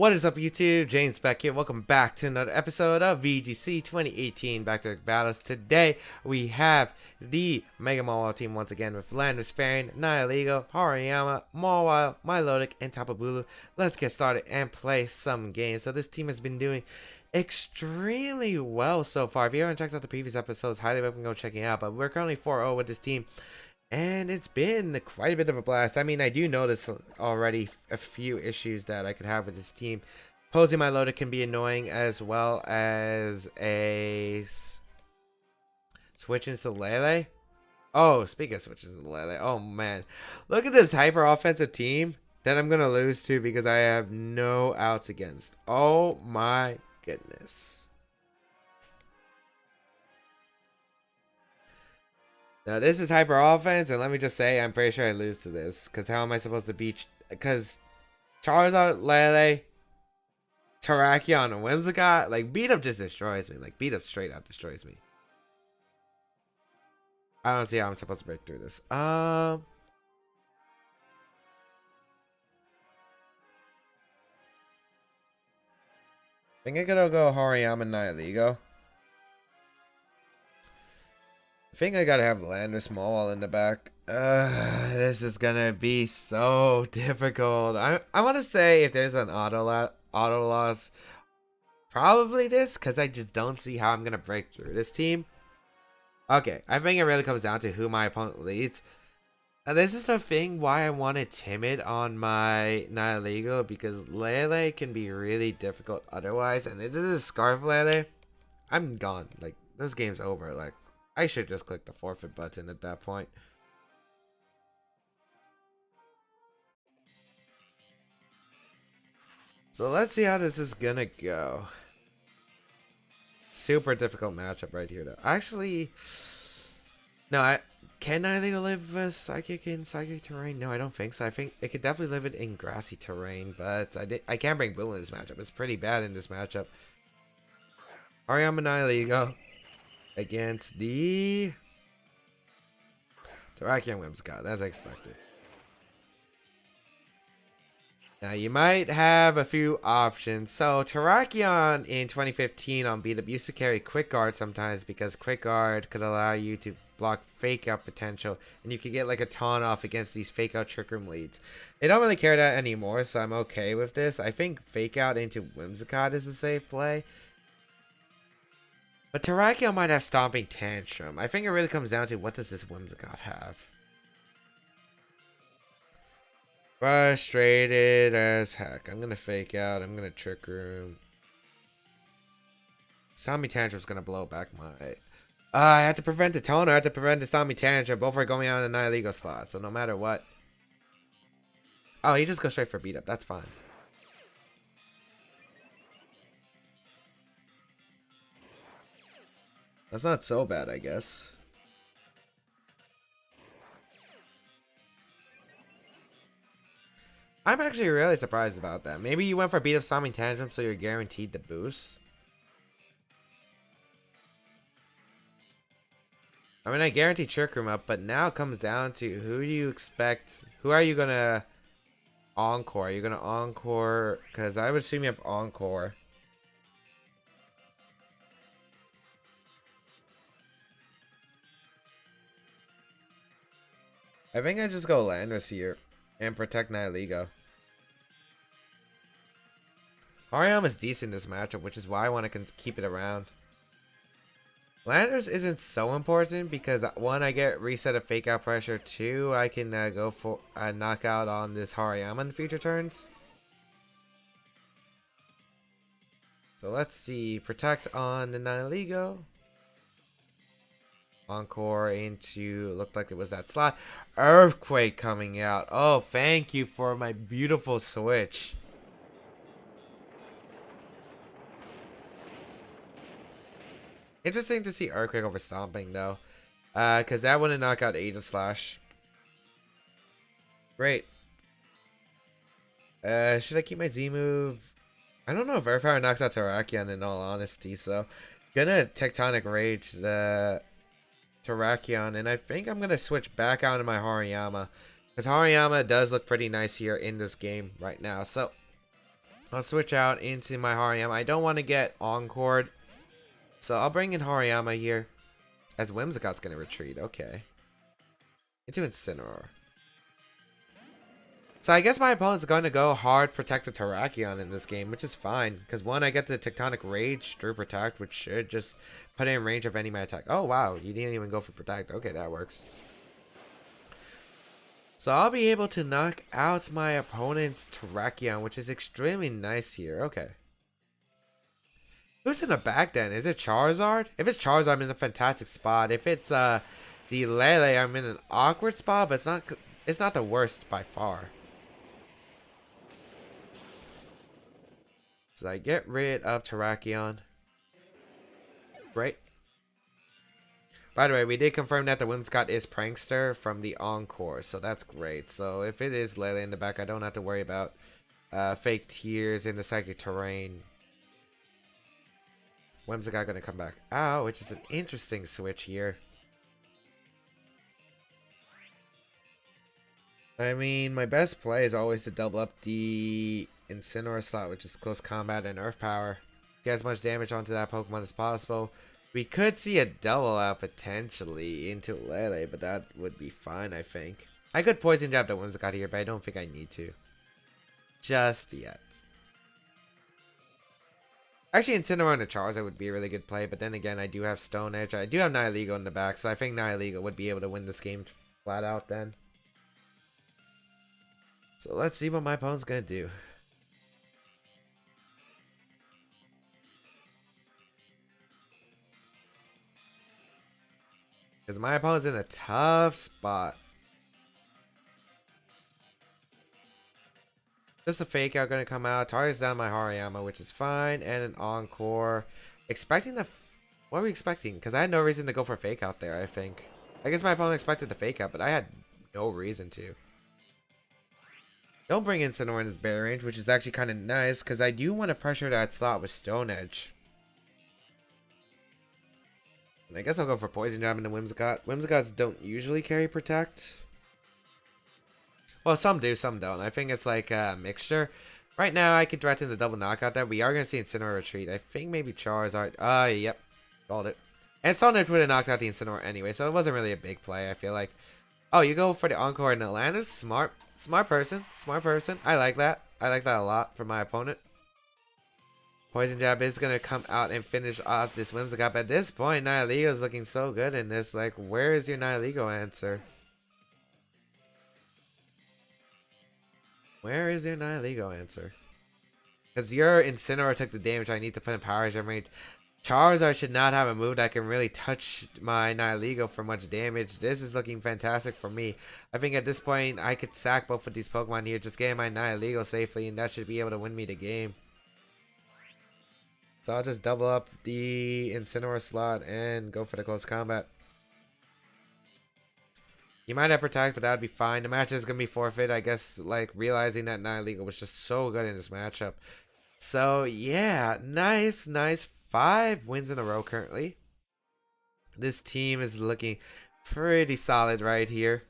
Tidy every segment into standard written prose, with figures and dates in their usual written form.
What is up, YouTube? James Baek here. Welcome back to another episode of VGC 2018 Back Battles. Today we have the Mega Mawile team once again with Landorus, Nihilego, Hariyama, Mawile, Milotic, and Tapu Bulu. Let's get started and play some games. So this team has been doing extremely well so far. If you haven't checked out the previous episodes, highly recommend go checking out. But we're currently 4-0 with this team. And it's been quite a bit of a blast. I mean, I do notice already a few issues that I could have with this team. Posing my loader can be annoying, as well as a switch into Lele. Oh, speaking of switches into Lele, oh man. Look at this hyper offensive team that I'm going to lose to because I have no outs against. Oh my goodness. Now this is hyper offense, and let me just say, I'm pretty sure I lose to this. Because how am I supposed to beat... Because Charizard, Lele, Terrakion, and Whimsicott, like, beat up just destroys me. Like, beat up straight out destroys me. I don't see how I'm supposed to break through this. I think I'm gonna go Hariyama and Nihilego. I think I gotta have Landorus Mawile in the back. This is gonna be so difficult. I want to say if there's an auto loss, probably this, because I just don't see how I'm gonna break through this team. Okay, I think it really comes down to who my opponent leads. This is the thing why I wanted Timid on my Nihilego, because Lele can be really difficult otherwise, and if this is Scarf Lele, I'm gone. Like, this game's over. Like, I should just click the forfeit button at that point. So let's see how this is gonna go. Super difficult matchup right here, though. Actually, no, can I live with Psychic in Psychic terrain? No, I don't think so. I think it could definitely live it in grassy terrain, but I can't bring Bull in this matchup. It's pretty bad in this matchup. Hariyama Nihilego against the Terrakion Whimsicott, as I expected. Now, you might have a few options. So, Terrakion in 2015 on beat up used to carry Quick Guard sometimes because Quick Guard could allow you to block Fake Out potential, and you could get like a taunt off against these Fake Out Trick Room leads. They don't really care that anymore, so I'm okay with this. I think Fake Out into Whimsicott is a safe play. But Terrakion might have Stomping Tantrum. I think it really comes down to what does this Whimsicott have. Frustrated as heck. I'm gonna Fake Out. I'm gonna Trick Room. Stomping Tantrum's gonna blow back my... I had to prevent the Toner. I had to prevent the Stomping Tantrum. Both are going on a Nihilego slot. So no matter what. Oh, he just goes straight for beat up. That's fine. That's not so bad, I guess. I'm actually really surprised about that. Maybe you went for beat up Stomping Tantrum so you're guaranteed the boost. I mean, I guarantee Trick Room up, but now it comes down to who do you expect? Who are you gonna Encore? Are you gonna Encore? Because I would assume you have Encore. I think I just go Landorus here and protect Nihilego. Hariyama is decent in this matchup, which is why I want to keep it around. Landorus isn't so important because, one, I get reset of Fake Out pressure. Two, I can go for a knockout on this Hariyama in future turns. So let's see. Protect on the Nihilego. Encore into, looked like it was that slot. Earthquake coming out. Oh, thank you for my beautiful switch. Interesting to see Earthquake over Stomping, though. Because that wouldn't knock out Aegis Slash. Great. Should I keep my Z move? I don't know if Air Power knocks out Terrakion, in all honesty, so gonna Tectonic Rage the Terrakion, and I think I'm gonna switch back out to my Hariyama, because Hariyama does look pretty nice here in this game right now. So I'll switch out into my Hariyama. I don't want to get Encored, so I'll bring in Hariyama here. As Whimsicott's going to retreat. Okay. Into Incineroar. So I guess my opponent's going to go hard protect the Terrakion in this game, which is fine. Because one, I get the Tectonic Rage through Protect, which should just put it in range of any of my attack. Oh, wow. You didn't even go for Protect. Okay, that works. So I'll be able to knock out my opponent's Terrakion, which is extremely nice here. Okay. Who's in the back then? Is it Charizard? If it's Charizard, I'm in a fantastic spot. If it's the Lele, I'm in an awkward spot, but it's not the worst by far. So I get rid of Terrakion. Great. By the way, we did confirm that the Whimsicott is Prankster from the Encore, so that's great. So if it is Lele in the back, I don't have to worry about fake tears in the Psychic Terrain. Whimsicott gonna come back out, which is an interesting switch here. I mean, my best play is always to double up the Incineroar slot, which is close combat and Earth Power. Get as much damage onto that Pokemon as possible. We could see a double out potentially into Lele, but that would be fine, I think. I could Poison Jab the Whimsicott here, but I don't think I need to. Just yet. Actually, Incineroar and a Charizard would be a really good play, but then again, I do have Stone Edge. I do have Nihilego in the back, so I think Nihilego would be able to win this game flat out then. So let's see what my opponent's gonna do. Because my opponent's in a tough spot. Just a fake out gonna come out. Targets down my Hariyama, which is fine. And an Encore. Expecting the... What are we expecting? Because I had no reason to go for fake out there, I think. I guess my opponent expected the fake out, but I had no reason to. Don't bring in Incineroar in his barrier range, which is actually kind of nice. Because I do want to pressure that slot with Stone Edge. And I guess I'll go for Poison Jab into Whimsicott. Whimsicotts don't usually carry Protect. Well, some do, some don't. I think it's like a mixture. Right now, I could threaten the double knockout there. We are going to see Incineroar retreat. I think maybe Charizard. Yep. Called it. And Stone Edge would have knocked out the Incineroar anyway, so it wasn't really a big play, I feel like. Oh, you go for the Encore in Atlantis? Smart. Smart person. Smart person. I like that. I like that a lot from my opponent. Poison Jab is going to come out and finish off this Whimsicott. At this point, Nihilego is looking so good in this. Like, where is your Nihilego answer? Where is your Nihilego answer? Because your Incineroar took the damage I need to put in Power Gem range. Charizard should not have a move that can really touch my Nihilego for much damage. This is looking fantastic for me. I think at this point, I could sack both of these Pokemon here. Just get my Nihilego safely, and that should be able to win me the game. So I'll just double up the Incineroar slot and go for the close combat. You might have Protect, but that would be fine. The match is going to be forfeit, I guess, like, realizing that Nihilego was just so good in this matchup. So, yeah, nice. 5 wins in a row currently. This team is looking pretty solid right here.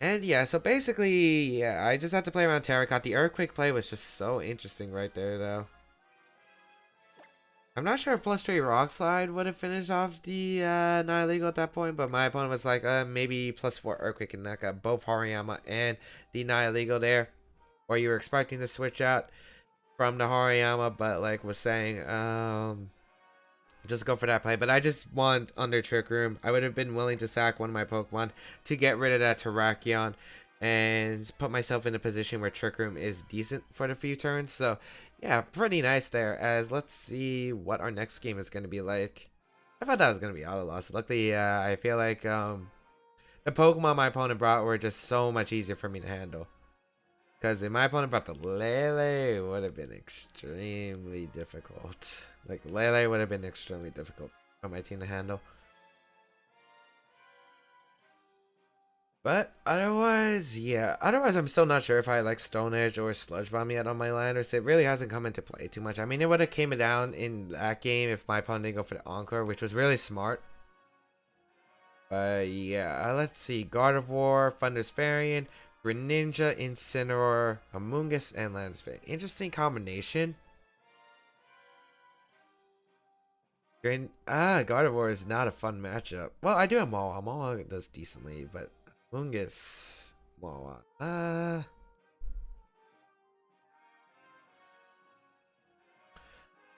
And, yeah, so basically, yeah, I just had to play around Terracotta. The Earthquake play was just so interesting right there, though. I'm not sure if +3 Rock Slide would have finished off the Nihilego at that point, but my opponent was like, maybe +4 Earthquake and knock out both Hariyama and the Nihilego there. Or you were expecting to switch out from the Hariyama, but like was saying, just go for that play. But I just want under Trick Room. I would have been willing to sack one of my Pokemon to get rid of that Terrakion and put myself in a position where Trick Room is decent for the few turns. So yeah, pretty nice there. As let's see what our next game is going to be like. I thought that was going to be auto loss. Luckily, I feel like the Pokemon my opponent brought were just so much easier for me to handle. Because if my opponent brought the Lele, it would have been extremely difficult. Like, Lele would have been extremely difficult for my team to handle. But otherwise, yeah. Otherwise, I'm still not sure if I like Stone Edge or Sludge Bomb yet on my Landorus. It really hasn't come into play too much. I mean, it would have came down in that game if my opponent didn't go for the Encore, which was really smart. But yeah, let's see. Gardevoir, Thunderous Variant, Greninja, Incineroar, Amoonguss, and Landorus. Interesting combination. Gardevoir is not a fun matchup. Well, I do have Mawile. Mawile does decently, but Amoonguss, Mawile.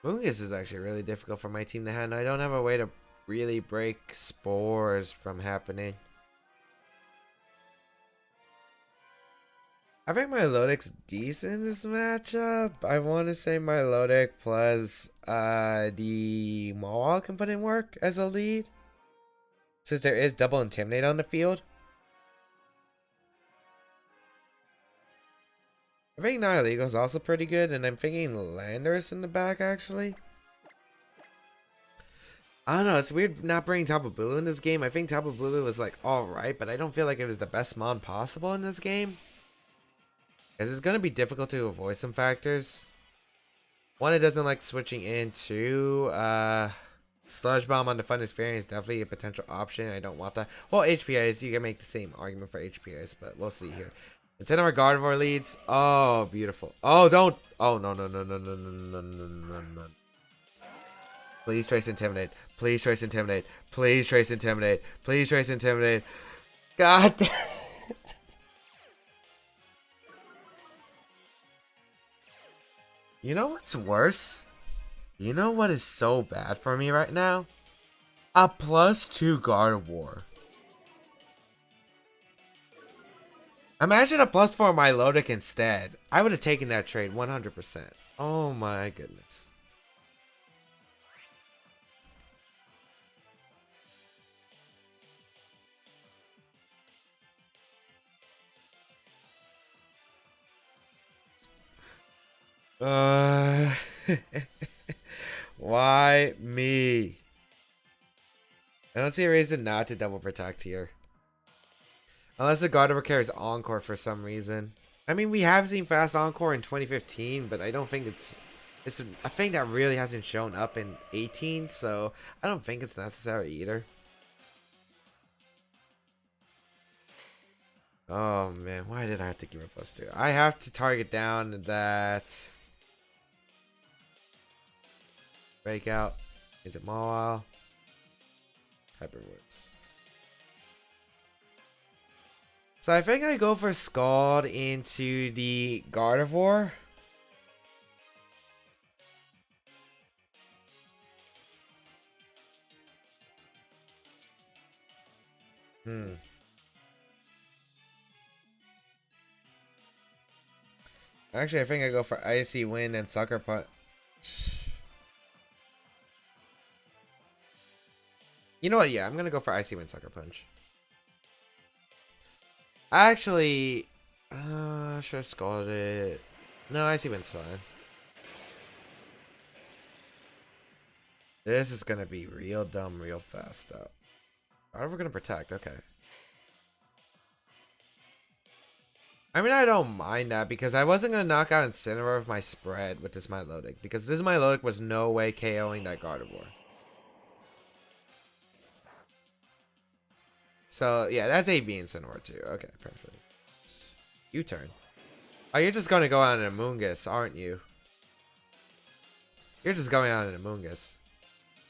Amoonguss is actually really difficult for my team to handle. I don't have a way to really break spores from happening. I think Milotic's decent in this matchup. I want to say Milotic plus the Mawile can put in work as a lead. Since there is double Intimidate on the field. I think Nihilego is also pretty good, and I'm thinking Landorus in the back actually. I don't know, it's weird not bringing Tapu Bulu in this game. I think Tapu Bulu was like alright, but I don't feel like it was the best mon possible in this game. Because it's going to be difficult to avoid some factors. One, it doesn't like switching into Sludge Bomb on the Thunder's Fairy is definitely a potential option. I don't want that. Well, HPIs, you can make the same argument for HPIs, but we'll see here. Incineroar Gardevoir leads. Oh, beautiful. Oh, don't. Oh, no, no, no, no, no, no, no, no, no, no. Please trace Intimidate. Please trace Intimidate. Please trace Intimidate. Please trace Intimidate. God damn. You know what's worse? You know what is so bad for me right now? A +2 Gardevoir. Imagine a +4 Milotic instead. I would have taken that trade 100%. Oh my goodness. Why me? I don't see a reason not to double protect here. Unless the Gardevoir carries Encore for some reason. I mean, we have seen fast Encore in 2015, but I don't think it's a thing that really hasn't shown up in 18, so I don't think it's necessary either. Oh man, why did I have to give it +2? I have to target down that breakout into Mawile. Hyperworks. So I think I go for Scald into the Gardevoir. Actually, I think I go for Icy Wind and Sucker Punch. You know what? Yeah, I'm gonna go for Icy Wind, Sucker Punch. Actually, should have Scalded it. No, Icy Wind's fine. This is gonna be real dumb real fast up. How are we gonna protect? Okay. I mean, I don't mind that because I wasn't going to knock out Incineroar of my spread with this Milotic. Because this Milotic was no way KOing that Gardevoir. So, yeah, that's AV Incineroar too. Okay, perfect. U-turn. Oh, you're just going to go on an Amoonguss, aren't you? You're just going on an Amoonguss.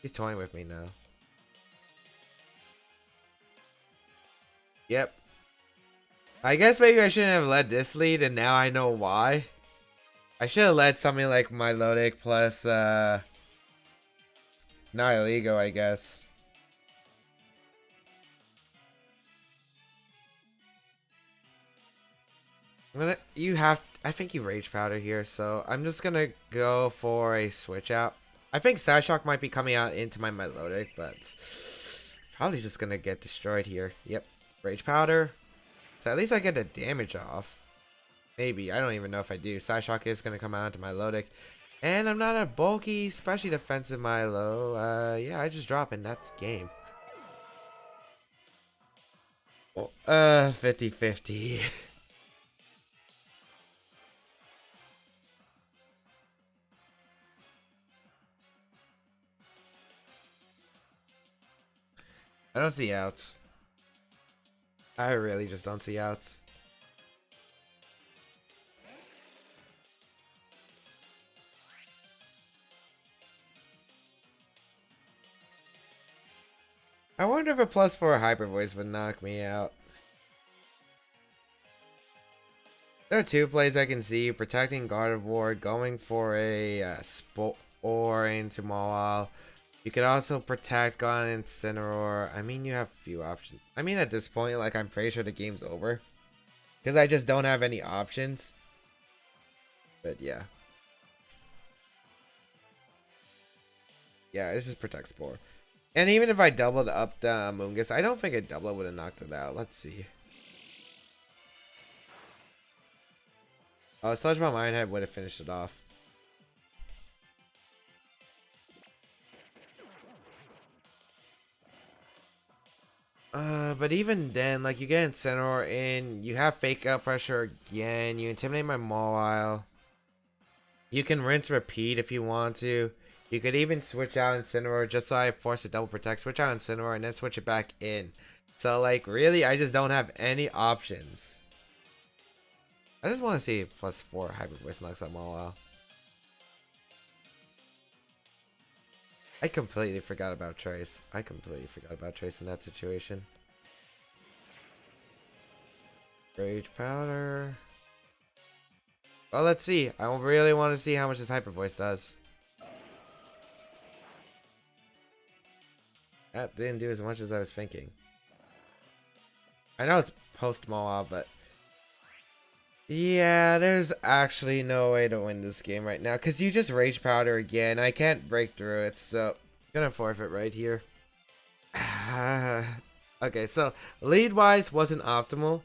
He's toying with me now. Yep. I guess maybe I shouldn't have led this lead, and now I know why. I should have led something like Milotic plus Nihilego, I guess. I think you Rage Powder here, so I'm just gonna go for a switch out. I think Psyshock might be coming out into my Milotic, but probably just gonna get destroyed here. Yep, Rage Powder. So at least I get the damage off. Maybe, I don't even know if I do. Psyshock is gonna come out into my Milotic. And I'm not a bulky, especially defensive Milo. Yeah, I just drop and that's game. 50-50. I don't see outs. I really just don't see outs. I wonder if a +4 Hyper Voice would knock me out. There are two plays I can see: protecting Gardevoir, going for a Spore into Mawile. You could also protect Gone Incineroar. I mean, you have a few options. I mean, at this point, like, I'm pretty sure the game's over. Because I just don't have any options. But, yeah. Yeah, this is Protect Spore. And even if I doubled up the Amoonguss, I don't think a double would have knocked it out. Let's see. Oh, Sludge Bomb Iron Head would have finished it off. But even then, like, you get Incineroar in, you have Fake Out Pressure again, you Intimidate my Mawile. You can rinse repeat if you want to. You could even switch out Incineroar just so I force a double protect, switch out Incineroar, and then switch it back in. So, like, really, I just don't have any options. I just want to see if +4 Hyper Voice knocks out Mawile. I completely forgot about Trace. I completely forgot about Trace in that situation. Rage Powder. Well, let's see. I really want to see how much this Hyper Voice does. That didn't do as much as I was thinking. I know it's post Mawile, but yeah, there's actually no way to win this game right now because you just Rage Powder again. I can't break through it, so I'm gonna forfeit right here. Okay, so lead wise wasn't optimal,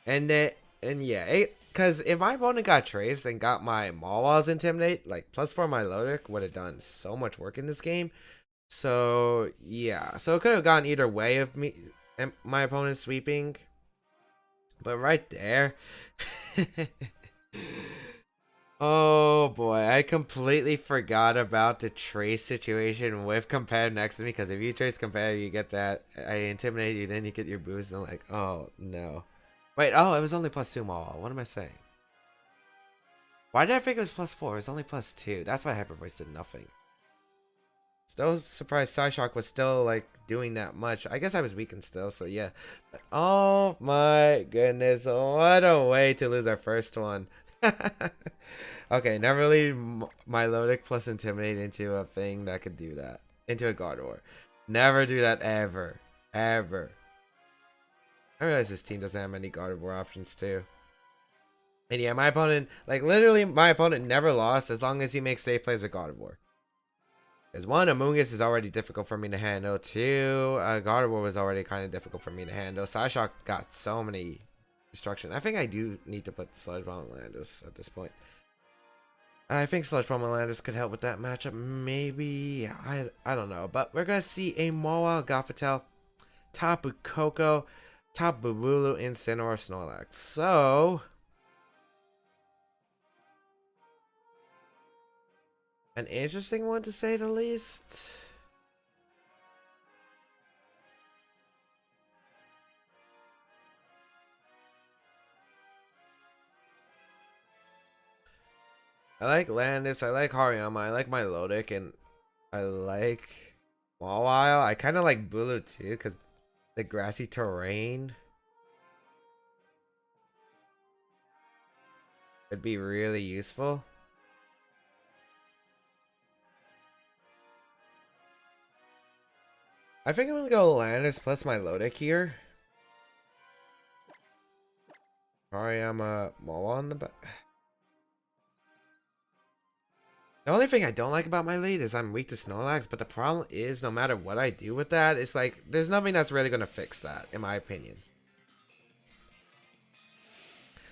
and yeah, because if my opponent got Trace and got my Mawile's Intimidate, like +4 my Lodic would have done so much work in this game. So yeah, so it could have gone either way of me and my opponent sweeping. But right there. Oh boy, I completely forgot about the Trace situation with Competitive next to me, because if you Trace Competitive, you get that. I Intimidate you, then you get your boost, and I'm like, oh no. Wait, oh, it was only +2 Mawile. What am I saying? Why did I think it was +4? It was only +2. That's why Hyper Voice did nothing. Still surprised Psyshock was still, like, doing that much. I guess I was weakened still, so yeah. But, oh my goodness, what a way to lose our first one. Okay, never lead my Lodic plus Intimidate into a thing that could do that. Into a Gardevoir. Never do that ever. Ever. I realize this team doesn't have many Gardevoir options too. And yeah, my opponent, like, literally, my opponent never lost as long as he makes safe plays with Gardevoir. Because one, Amoonguss is already difficult for me to handle. Two, Gardevoir was already kind of difficult for me to handle. Psyshock got so many destruction. I think I do need to put the Sludge Bomb on Landorus at this point. I think Sludge Bomb on Landorus could help with that matchup. Maybe. I don't know. But we're going to see a Mawile, Gothitelle, Tapu Koko, Tapu Bulu, Incineroar, Snorlax. So an interesting one to say the least. I like Landis, I like Hariyama, I like my Lodic, and I like Mawile. I kind of like Bulu too, because the grassy terrain would be really useful. I think I'm gonna go Landis plus my Lodic here. Hariyama, Mawile on the back. The only thing I don't like about my lead is I'm weak to Snorlax, but the problem is no matter what I do with that, it's like there's nothing that's really going to fix that, in my opinion.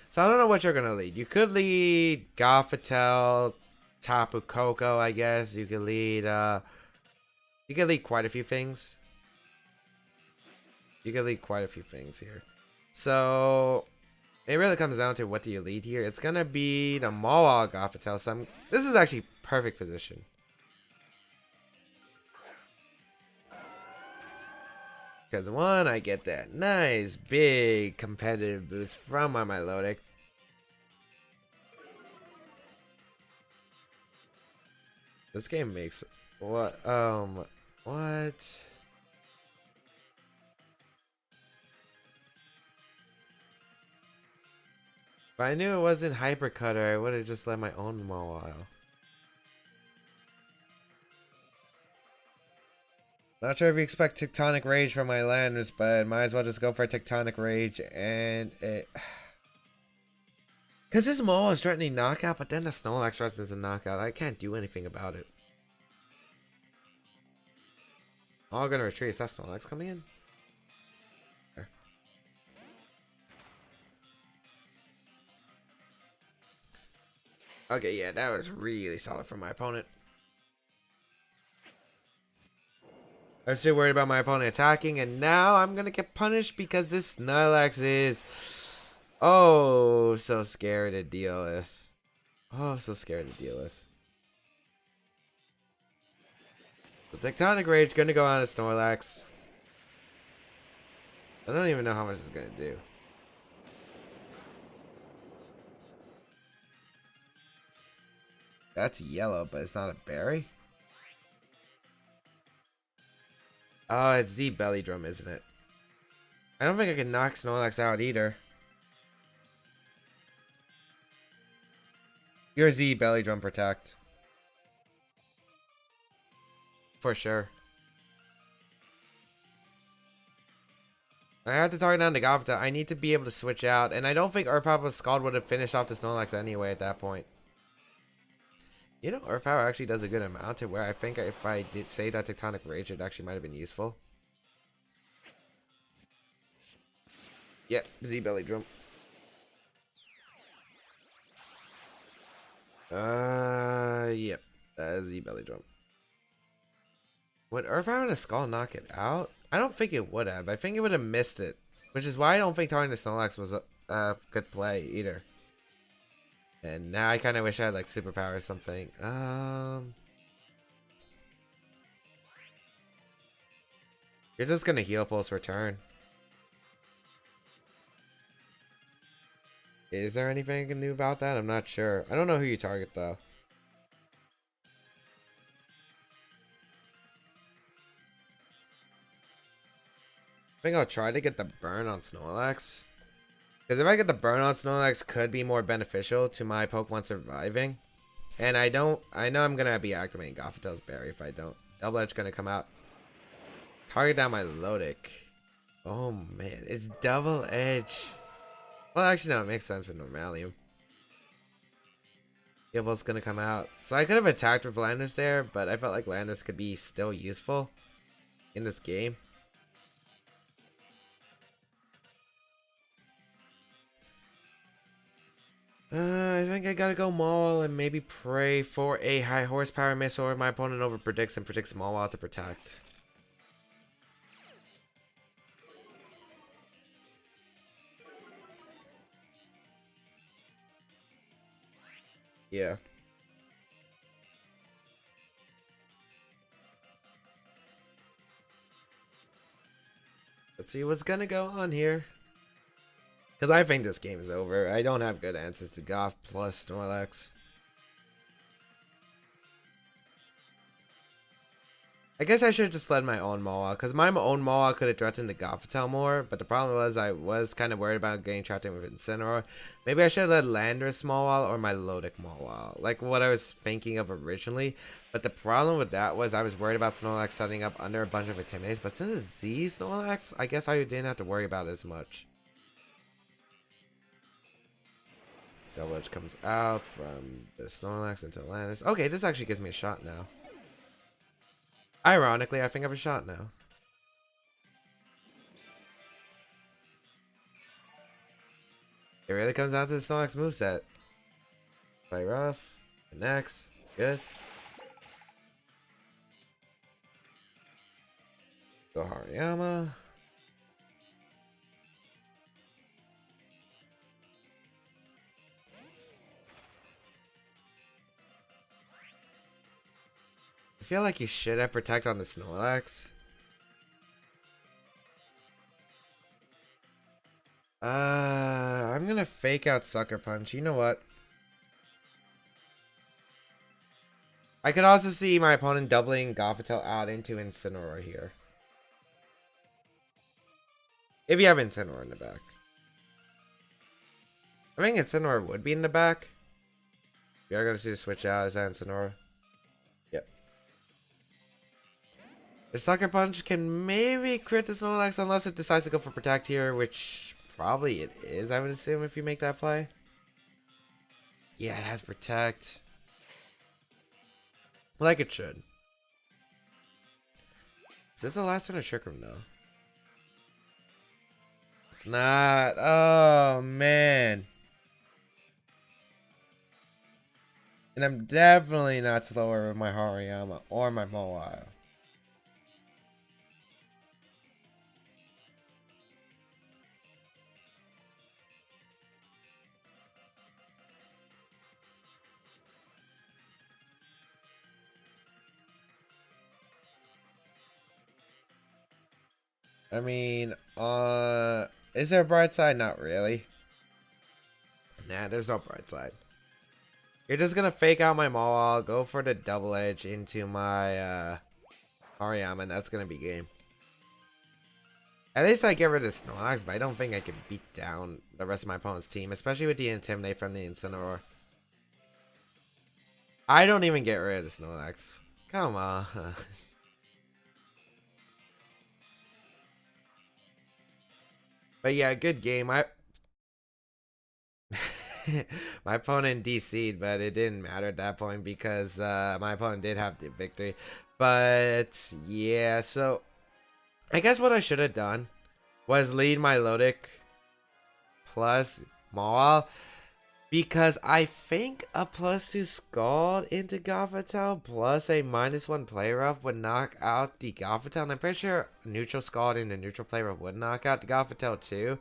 So I don't know what you're going to lead. You could lead Gothitelle, Tapu Koko, I guess. You could lead quite a few things. You could lead quite a few things here. So it really comes down to what do you lead here. It's going to be the Mawile Gothitelle. So this is actually perfect position. Because one, I get that nice big competitive boost from my Lodic. This game makes what? If I knew it wasn't Hyper Cutter, I would have just let my own Mawile. Not sure if you expect Tectonic Rage from my Landers, but might as well just go for a Tectonic Rage and it. Because this Mawile is threatening knockout, but then the Snorlax threatens a knockout. I can't do anything about it. Oh, I'm gonna retreat. Is that Snorlax coming in? There. Okay, yeah, that was really solid from my opponent. I was still worried about my opponent attacking, and now I'm gonna get punished because this Snorlax is so scary to deal with. Oh, so scary to deal with. The Tectonic Rage gonna go on a Snorlax. I don't even know how much it's gonna do. That's yellow, but it's not a berry. Oh, it's Z Belly Drum, isn't it? I don't think I can knock Snorlax out either. Your Z Belly Drum Protect. For sure. I have to target down the Gothita. I need to be able to switch out, and I don't think Earth Power Scald would have finished off the Snorlax anyway at that point. You know, Earth Power actually does a good amount to where I think if I did say that Tectonic Rage, it actually might have been useful. Yep, Z Belly Drum. Yep, Z Belly Drum. Would Earth Power and a Skull knock it out? I don't think it would have. I think it would have missed it, which is why I don't think targeting the Snorlax was a good play either. And now I kind of wish I had like superpower or something. You're just gonna heal pulse return. Is there anything I can do about that? I'm not sure. I don't know who you target though. I think I'll try to get the burn on Snorlax. Because if I get the burn on Snorlax, could be more beneficial to my Pokemon surviving. And I know I'm gonna be activating Gothita's Berry if I don't. Double Edge gonna come out. Target down my Lodic. Oh man, it's Double Edge. Well, actually no, it makes sense with Normalium. Gibble's gonna come out. So I could have attacked with Landers there, but I felt like Landers could be still useful in this game. I think I gotta go Mawile and maybe pray for a high horsepower miss, or my opponent over predicts and predicts Mawile to protect. Yeah. Let's see what's gonna go on here. Because I think this game is over. I don't have good answers to Goth plus Snorlax. I guess I should have just led my own Mawile, because my own Mawile could have threatened the Gothita more, but the problem was I was kind of worried about getting trapped in with Incineroar. Maybe I should have led Landorus Mawile or my Lodic Mawile, like what I was thinking of originally. But the problem with that was I was worried about Snorlax setting up under a bunch of Intimidates, but since it's Z Snorlax, I guess I didn't have to worry about it as much. Double Edge comes out from the Snorlax into Landorus. Okay, this actually gives me a shot now. Ironically, I think I have a shot now. It really comes down to the Snorlax moveset. Play rough. Next. Good. Go Hariyama. I feel like you should have Protect on the Snorlax. I'm gonna fake out Sucker Punch. You know what? I could also see my opponent doubling Gothita out into Incineroar here. If you have Incineroar in the back. I think Incineroar would be in the back. We are going to see the switch out. Is that Incineroar? Yep. If Sucker Punch can maybe crit the Snorlax unless it decides to go for Protect here, which probably it is, I would assume, if you make that play. Yeah, it has Protect. Like it should. Is this the last one to Trick Room, though? It's not. Oh, man. And I'm definitely not slower with my Hariyama or my Mawile. I mean, is there a bright side? Not really. Nah, there's no bright side. You're just gonna fake out my Mawile, go for the double edge into my Hariyama, and that's gonna be game. At least I get rid of Snorlax, but I don't think I can beat down the rest of my opponent's team, especially with the Intimidate from the Incineroar. I don't even get rid of Snorlax. Come on. But yeah, good game. My opponent DC'd, but it didn't matter at that point because my opponent did have the victory. But yeah, so I guess what I should have done was lead my Lodic plus Mawile, because I think a +2 Scald into Gothitelle plus a -1 Play Rough would knock out the Gothitelle. And I'm pretty sure neutral Scald into neutral Play Rough would knock out the Gothitelle too.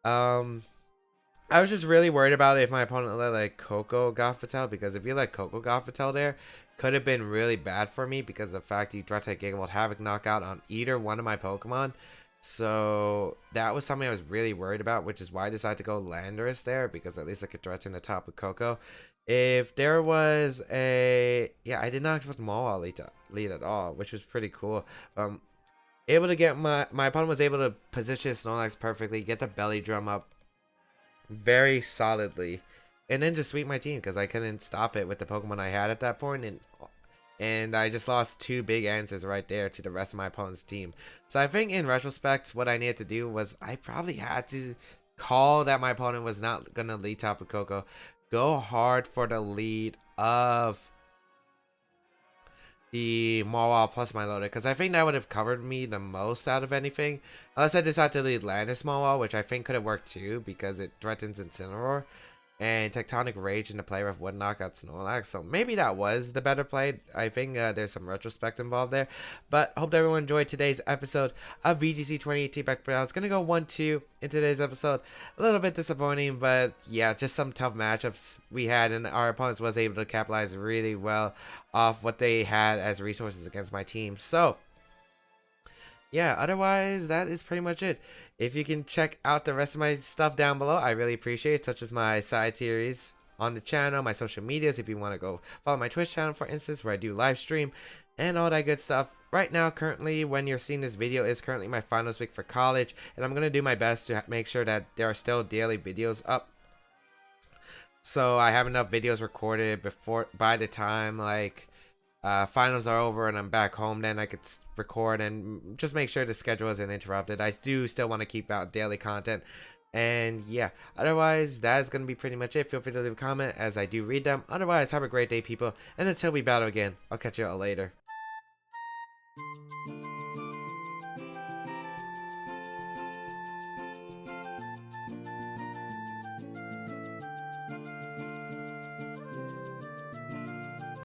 I was just really worried about it if my opponent let like Coco Gothitelle, because if you let Coco Gothitelle there, could have been really bad for me because of the fact you Direct Gigavolt Havoc knockout on either one of my Pokemon. So that was something I was really worried about, which is why I decided to go Landorus there, because at least I could threaten the top with Coco. If there was a... Yeah, I did not expect Mawile to lead at all, which was pretty cool. Able to get my opponent was able to position Snorlax perfectly, get the belly drum up very solidly, and then just sweep my team because I couldn't stop it with the Pokemon I had at that point, and I just lost 2 big answers right there to the rest of my opponent's team. So I think in retrospect, what I needed to do was I probably had to call that my opponent was not gonna lead Tapu Koko, go hard for the lead of the Mawile plus my Lodic, because I think that would have covered me the most out of anything. Unless I decided to lead Landorus Mawile, which I think could have worked too, because it threatens Incineroar. And Tectonic Rage in the play rough would knock out Snorlax. So maybe that was the better play. I think there's some retrospect involved there. But hope everyone enjoyed today's episode of VGC 2018 Baek Battles. It's going to go 1-2 in today's episode. A little bit disappointing, but yeah, just some tough matchups we had. And our opponents was able to capitalize really well off what they had as resources against my team. So yeah, otherwise, that is pretty much it. If you can check out the rest of my stuff down below, I really appreciate it, such as my side series on the channel, my social medias, if you want to go follow my Twitch channel, for instance, where I do live stream, and all that good stuff. Right now, currently, when you're seeing this video, is currently my finals week for college, and I'm going to do my best to make sure that there are still daily videos up. So I have enough videos recorded by the time, like... finals are over and I'm back home, then I could record and just make sure the schedule isn't interrupted. I do still want to keep out daily content. And yeah, otherwise, that is going to be pretty much it. Feel free to leave a comment as I do read them. Otherwise, have a great day, people. And until we battle again, I'll catch you all later.